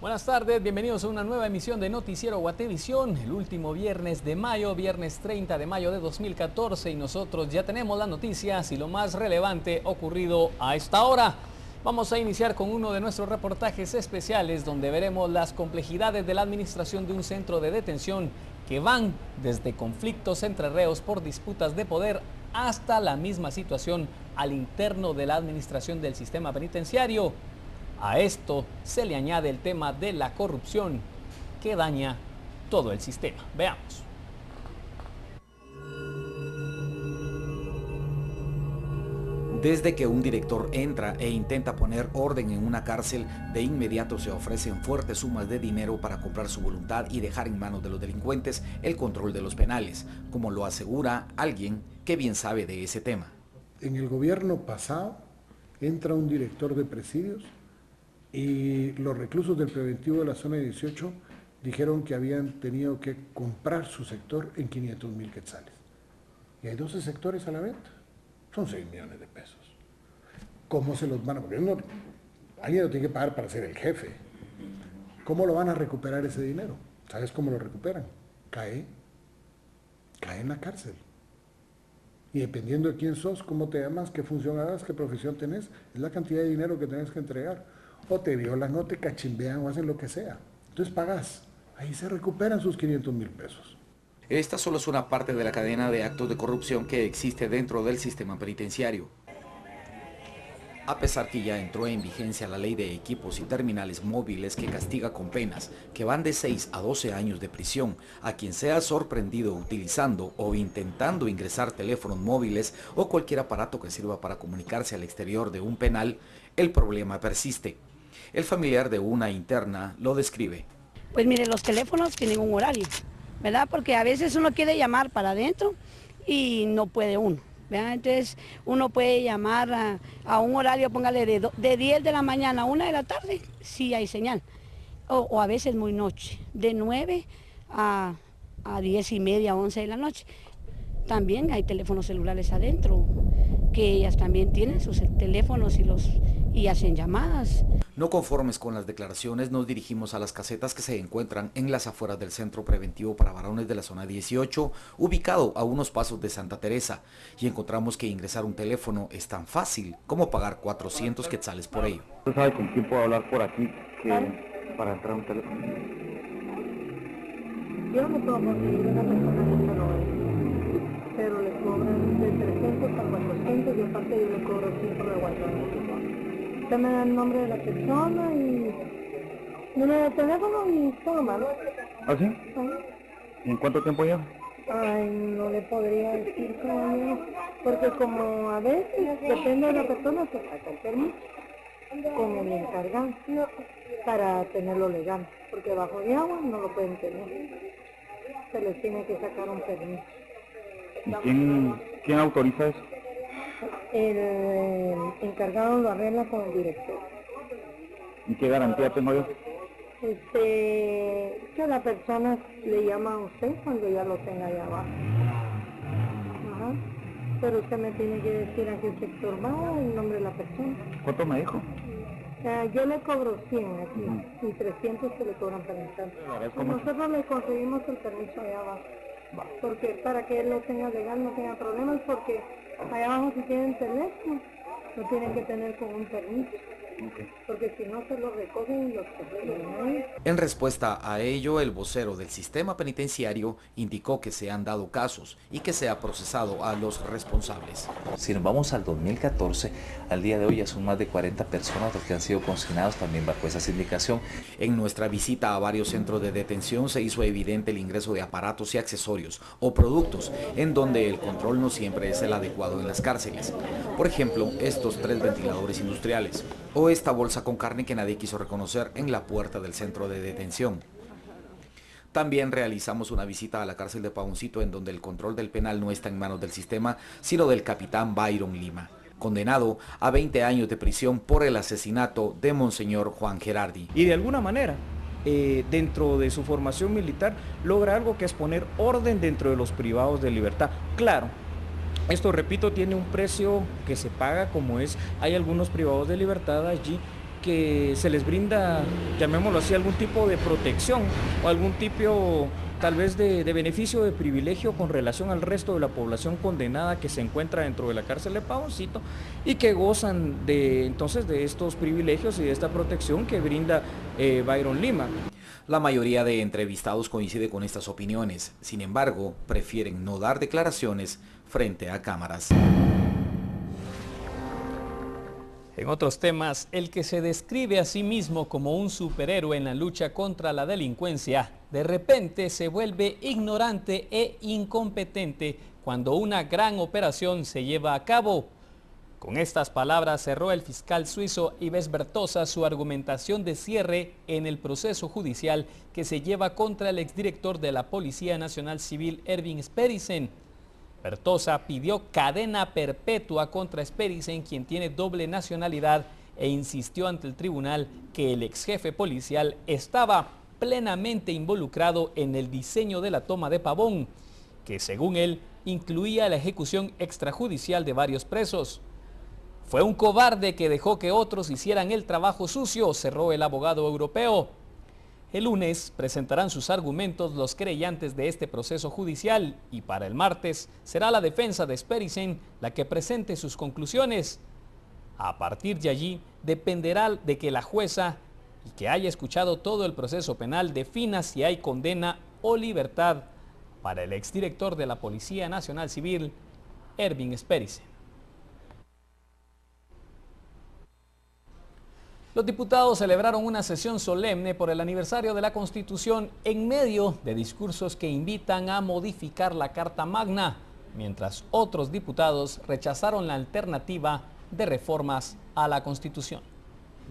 Buenas tardes, bienvenidos a una nueva emisión de Noticiero Guatevisión, el último viernes de mayo, viernes 30 de mayo de 2014, y nosotros ya tenemos las noticias y lo más relevante ocurrido a esta hora. Vamos a iniciar con uno de nuestros reportajes especiales donde veremos las complejidades de la administración de un centro de detención que van desde conflictos entre reos por disputas de poder hasta la misma situación al interno de la administración del sistema penitenciario. A esto se le añade el tema de la corrupción que daña todo el sistema. Veamos. Desde que un director entra e intenta poner orden en una cárcel, de inmediato se ofrecen fuertes sumas de dinero para comprar su voluntad y dejar en manos de los delincuentes el control de los penales, como lo asegura alguien que bien sabe de ese tema. En el gobierno pasado entra un director de presidios y los reclusos del preventivo de la zona 18 dijeron que habían tenido que comprar su sector en 500,000 quetzales. Y hay 12 sectores a la venta. Son 6 millones de pesos. ¿Cómo se los van a...? Porque alguien lo tiene que pagar para ser el jefe. ¿Cómo lo van a recuperar ese dinero? ¿Sabes cómo lo recuperan? Cae en la cárcel. Y dependiendo de quién sos, cómo te llamas, qué función hagas, qué profesión tenés, es la cantidad de dinero que tenés que entregar. O te violan, o te cachimbean, o hacen lo que sea. Entonces pagás. Ahí se recuperan sus 500,000 pesos. Esta solo es una parte de la cadena de actos de corrupción que existe dentro del sistema penitenciario. A pesar que ya entró en vigencia la ley de equipos y terminales móviles que castiga con penas que van de 6 a 12 años de prisión a quien sea sorprendido utilizando o intentando ingresar teléfonos móviles o cualquier aparato que sirva para comunicarse al exterior de un penal, el problema persiste. El familiar de una interna lo describe. Pues mire, los teléfonos tienen un horario, ¿verdad? Porque a veces uno quiere llamar para adentro y no puede uno, ¿verdad? Entonces uno puede llamar a un horario, póngale de 10 de la mañana a 1 de la tarde, sí hay señal. O a veces muy noche, de 9 a 10 y media, 11 de la noche. También hay teléfonos celulares adentro, que ellas también tienen sus teléfonos y hacen llamadas. No conformes con las declaraciones, nos dirigimos a las casetas que se encuentran en las afueras del Centro Preventivo para Varones de la Zona 18, ubicado a unos pasos de Santa Teresa, y encontramos que ingresar un teléfono es tan fácil como pagar 400 quetzales por ello. ¿Usted sabe con quién puedo hablar por aquí para entrar a un teléfono? Yo no puedo conseguir una persona que se lo es, pero le cobran de 300 a 400 y aparte yo le cobro 5 de WhatsApp. Usted me da el nombre de la persona y número de teléfono y todo malo. ¿Ah, sí? ¿Y en cuánto tiempo lleva? Ay, no le podría decir, caballero, porque como a veces depende de la persona que saca el permiso con el encargado para tenerlo legal, porque bajo de agua no lo pueden tener, se les tiene que sacar un permiso. ¿Y quién autoriza eso? El encargado lo arregla con el director. ¿Y qué garantía tengo yo? Que la persona le llama a usted cuando ya lo tenga allá abajo. Ajá. Pero usted me tiene que decir a qué sector va, el nombre de la persona. ¿Cuánto me dijo? Yo le cobro 100 aquí y 300 se le cobran para entrar. Nosotros le conseguimos el permiso allá abajo. Porque para que él lo tenga legal, no tenga problemas, porque allá abajo si tienen teléfono, lo tienen que tener con un permiso. Porque si no se lo recogen y los cogen. En respuesta a ello, el vocero del sistema penitenciario indicó que se han dado casos y que se ha procesado a los responsables. Si nos vamos al 2014, al día de hoy ya son más de 40 personas los que han sido consignados también bajo esa sindicación. En nuestra visita a varios centros de detención se hizo evidente el ingreso de aparatos y accesorios o productos en donde el control no siempre es el adecuado en las cárceles. Por ejemplo, estos 3 ventiladores industriales o esta bolsa con carne que nadie quiso reconocer en la puerta del centro de detención. También realizamos una visita a la cárcel de Pavoncito, en donde el control del penal no está en manos del sistema, sino del capitán Byron Lima, condenado a 20 años de prisión por el asesinato de Monseñor Juan Gerardi. Y de alguna manera, dentro de su formación militar, logra algo que es poner orden dentro de los privados de libertad. Claro, esto, repito, tiene un precio que se paga, como es, hay algunos privados de libertad allí que se les brinda, llamémoslo así, algún tipo de protección o algún tipo tal vez de beneficio, de privilegio con relación al resto de la población condenada que se encuentra dentro de la cárcel de Pavoncito y que gozan entonces de estos privilegios y de esta protección que brinda Byron Lima. La mayoría de entrevistados coincide con estas opiniones, sin embargo, prefieren no dar declaraciones frente a cámaras. En otros temas, el que se describe a sí mismo como un superhéroe en la lucha contra la delincuencia, de repente se vuelve ignorante e incompetente cuando una gran operación se lleva a cabo. Con estas palabras cerró el fiscal suizo Yves Bertosa su argumentación de cierre en el proceso judicial que se lleva contra el exdirector de la Policía Nacional Civil, Erwin Sperrisen. Bertosa pidió cadena perpetua contra Sperrisen, quien tiene doble nacionalidad, e insistió ante el tribunal que el ex jefe policial estaba plenamente involucrado en el diseño de la toma de Pavón, que según él incluía la ejecución extrajudicial de varios presos. Fue un cobarde que dejó que otros hicieran el trabajo sucio, cerró el abogado europeo. El lunes presentarán sus argumentos los querellantes de este proceso judicial y para el martes será la defensa de Sperrisen la que presente sus conclusiones. A partir de allí dependerá de que la jueza, y que haya escuchado todo el proceso penal, defina si hay condena o libertad para el exdirector de la Policía Nacional Civil, Erwin Sperrisen. Los diputados celebraron una sesión solemne por el aniversario de la Constitución en medio de discursos que invitan a modificar la Carta Magna, mientras otros diputados rechazaron la alternativa de reformas a la Constitución.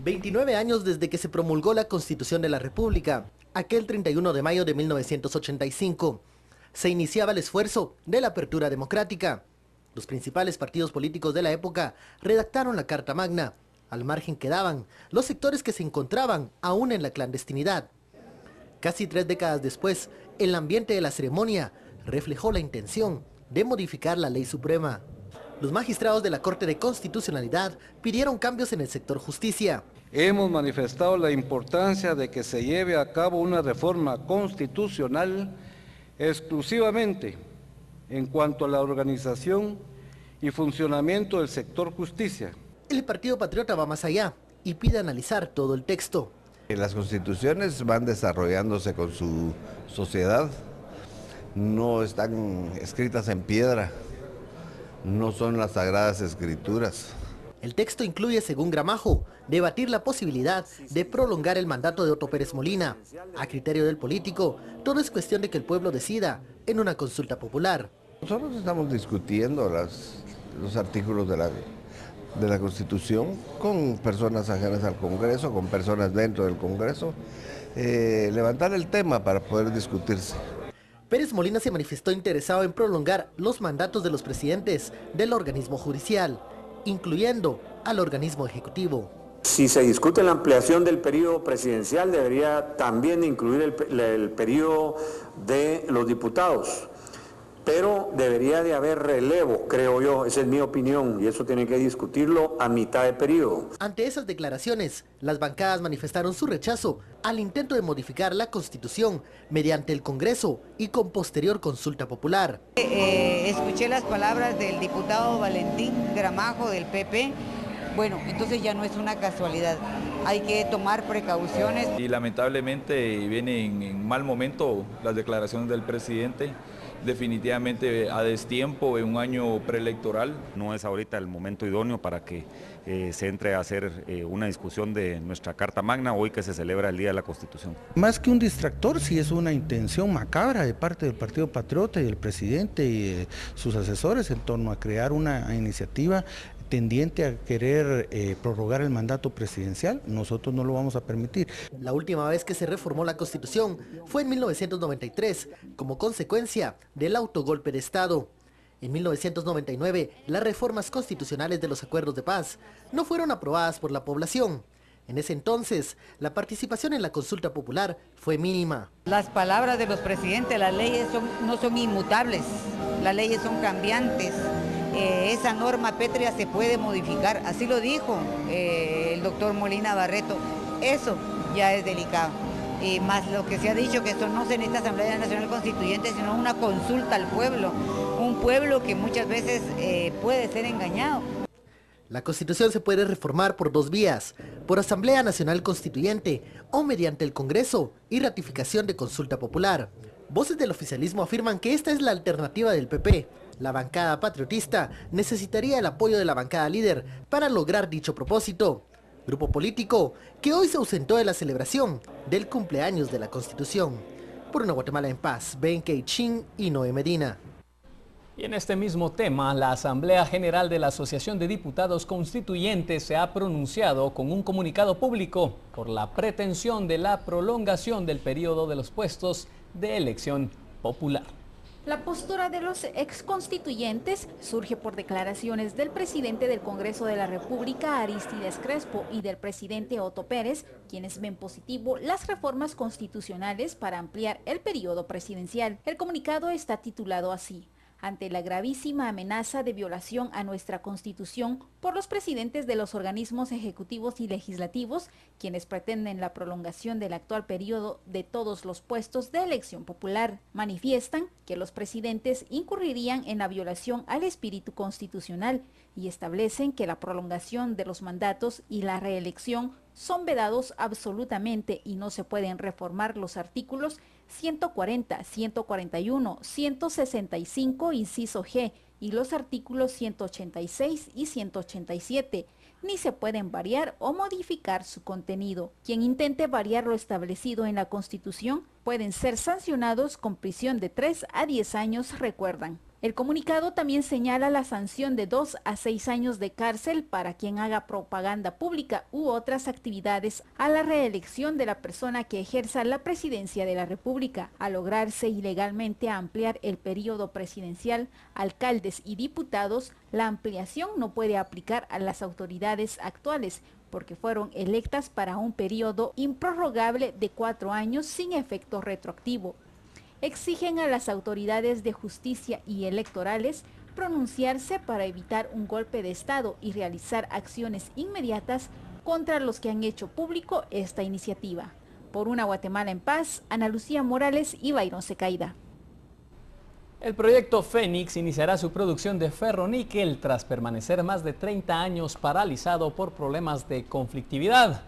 29 años desde que se promulgó la Constitución de la República, aquel 31 de mayo de 1985, se iniciaba el esfuerzo de la apertura democrática. Los principales partidos políticos de la época redactaron la Carta Magna. Al margen quedaban los sectores que se encontraban aún en la clandestinidad. Casi 3 décadas después, el ambiente de la ceremonia reflejó la intención de modificar la ley suprema. Los magistrados de la Corte de Constitucionalidad pidieron cambios en el sector justicia. Hemos manifestado la importancia de que se lleve a cabo una reforma constitucional exclusivamente en cuanto a la organización y funcionamiento del sector justicia. El Partido Patriota va más allá y pide analizar todo el texto. Las constituciones van desarrollándose con su sociedad, no están escritas en piedra, no son las sagradas escrituras. El texto incluye, según Gramajo, debatir la posibilidad de prolongar el mandato de Otto Pérez Molina. A criterio del político, todo es cuestión de que el pueblo decida en una consulta popular. Nosotros estamos discutiendo los artículos de la Constitución con personas ajenas al Congreso, con personas dentro del Congreso, levantar el tema para poder discutirse. Pérez Molina se manifestó interesado en prolongar los mandatos de los presidentes del organismo judicial, incluyendo al organismo ejecutivo. Si se discute la ampliación del periodo presidencial, debería también incluir el periodo de los diputados. Pero debería de haber relevo, creo yo, esa es mi opinión, y eso tiene que discutirlo a mitad de periodo. Ante esas declaraciones, las bancadas manifestaron su rechazo al intento de modificar la Constitución mediante el Congreso y con posterior consulta popular. Escuché las palabras del diputado Valentín Gramajo del PP. Bueno, entonces ya no es una casualidad, hay que tomar precauciones. Y lamentablemente vienen en mal momento las declaraciones del presidente, definitivamente a destiempo en un año preelectoral. No es ahorita el momento idóneo para que se entre a hacer una discusión de nuestra Carta Magna, hoy que se celebra el Día de la Constitución. Más que un distractor, sí es una intención macabra de parte del Partido Patriota y del presidente y sus asesores en torno a crear una iniciativa tendiente a querer prorrogar el mandato presidencial. Nosotros no lo vamos a permitir. La última vez que se reformó la Constitución fue en 1993, como consecuencia del autogolpe de Estado. En 1999, las reformas constitucionales de los acuerdos de paz no fueron aprobadas por la población. En ese entonces, la participación en la consulta popular fue mínima. Las palabras de los presidentes, las leyes no son inmutables, las leyes son cambiantes. esa norma pétrea se puede modificar, así lo dijo el doctor Molina Barreto, eso ya es delicado. Y más lo que se ha dicho, que esto no se necesita Asamblea Nacional Constituyente, sino una consulta al pueblo, un pueblo que muchas veces puede ser engañado. La Constitución se puede reformar por dos vías, por Asamblea Nacional Constituyente o mediante el Congreso y ratificación de consulta popular. Voces del oficialismo afirman que esta es la alternativa del PP. La bancada patriotista necesitaría el apoyo de la bancada líder para lograr dicho propósito. Grupo político que hoy se ausentó de la celebración del cumpleaños de la Constitución. Por una Guatemala en paz, Ben Keichin y Noé Medina. Y en este mismo tema, la Asamblea General de la Asociación de Diputados Constituyentes se ha pronunciado con un comunicado público por la pretensión de la prolongación del periodo de los puestos de elección popular. La postura de los exconstituyentes surge por declaraciones del presidente del Congreso de la República, Arístides Crespo, y del presidente Otto Pérez, quienes ven positivo las reformas constitucionales para ampliar el periodo presidencial. El comunicado está titulado así: ante la gravísima amenaza de violación a nuestra Constitución por los presidentes de los organismos ejecutivos y legislativos, quienes pretenden la prolongación del actual periodo de todos los puestos de elección popular, manifiestan que los presidentes incurrirían en la violación al espíritu constitucional y establecen que la prolongación de los mandatos y la reelección son vedados absolutamente y no se pueden reformar los artículos 140, 141, 165, inciso G, y los artículos 186 y 187, ni se pueden variar o modificar su contenido. Quien intente variar lo establecido en la Constitución pueden ser sancionados con prisión de 3 a 10 años, recuerdan. El comunicado también señala la sanción de 2 a 6 años de cárcel para quien haga propaganda pública u otras actividades a la reelección de la persona que ejerza la presidencia de la República. Al lograrse ilegalmente ampliar el periodo presidencial, alcaldes y diputados, la ampliación no puede aplicar a las autoridades actuales, porque fueron electas para un periodo improrrogable de 4 años sin efecto retroactivo. Exigen a las autoridades de justicia y electorales pronunciarse para evitar un golpe de Estado y realizar acciones inmediatas contra los que han hecho público esta iniciativa. Por una Guatemala en paz, Ana Lucía Morales y Byron Secaida. El proyecto Fénix iniciará su producción de ferroníquel tras permanecer más de 30 años paralizado por problemas de conflictividad.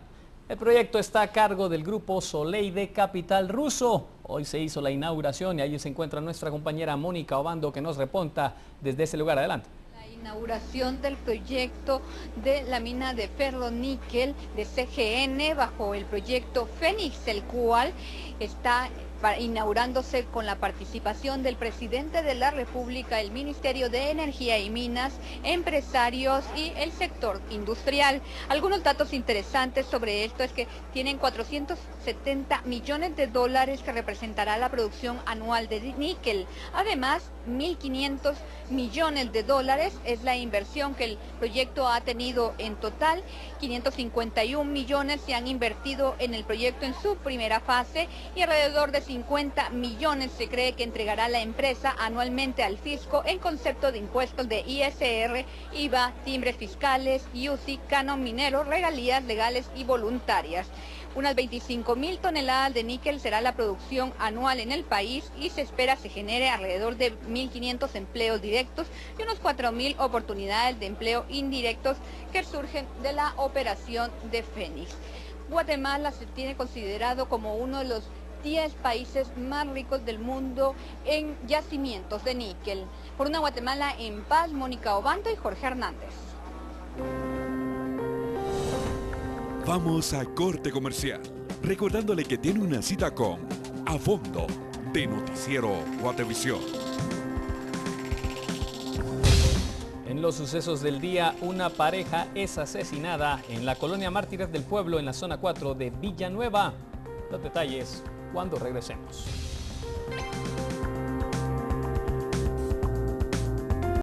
El proyecto está a cargo del grupo Soleil de Capital ruso. Hoy se hizo la inauguración y allí se encuentra nuestra compañera Mónica Obando, que nos reporta desde ese lugar. Adelante. La inauguración del proyecto de la mina de ferroníquel de CGN bajo el proyecto Fénix, el cual está inaugurándose con la participación del presidente de la República, el Ministerio de Energía y Minas, empresarios y el sector industrial. Algunos datos interesantes sobre esto es que tienen 470 millones de dólares que representará la producción anual de níquel. Además, 1.500 millones de dólares es la inversión que el proyecto ha tenido en total. 551 millones se han invertido en el proyecto en su primera fase y alrededor de 50 millones se cree que entregará la empresa anualmente al fisco en concepto de impuestos de ISR, IVA, timbres fiscales, IUCI, canon minero, regalías legales y voluntarias. Unas 25.000 toneladas de níquel será la producción anual en el país y se espera se genere alrededor de 1.500 empleos directos y unos 4.000 oportunidades de empleo indirectos que surgen de la operación de Fénix. Guatemala se tiene considerado como uno de los 10 países más ricos del mundo en yacimientos de níquel. Por una Guatemala en paz, Mónica Obando y Jorge Hernández. Vamos a corte comercial, recordándole que tiene una cita con A Fondo de Noticiero Guatevisión. En los sucesos del día, una pareja es asesinada en la colonia Mártires del Pueblo en la zona 4 de Villanueva. Los detalles cuando regresemos.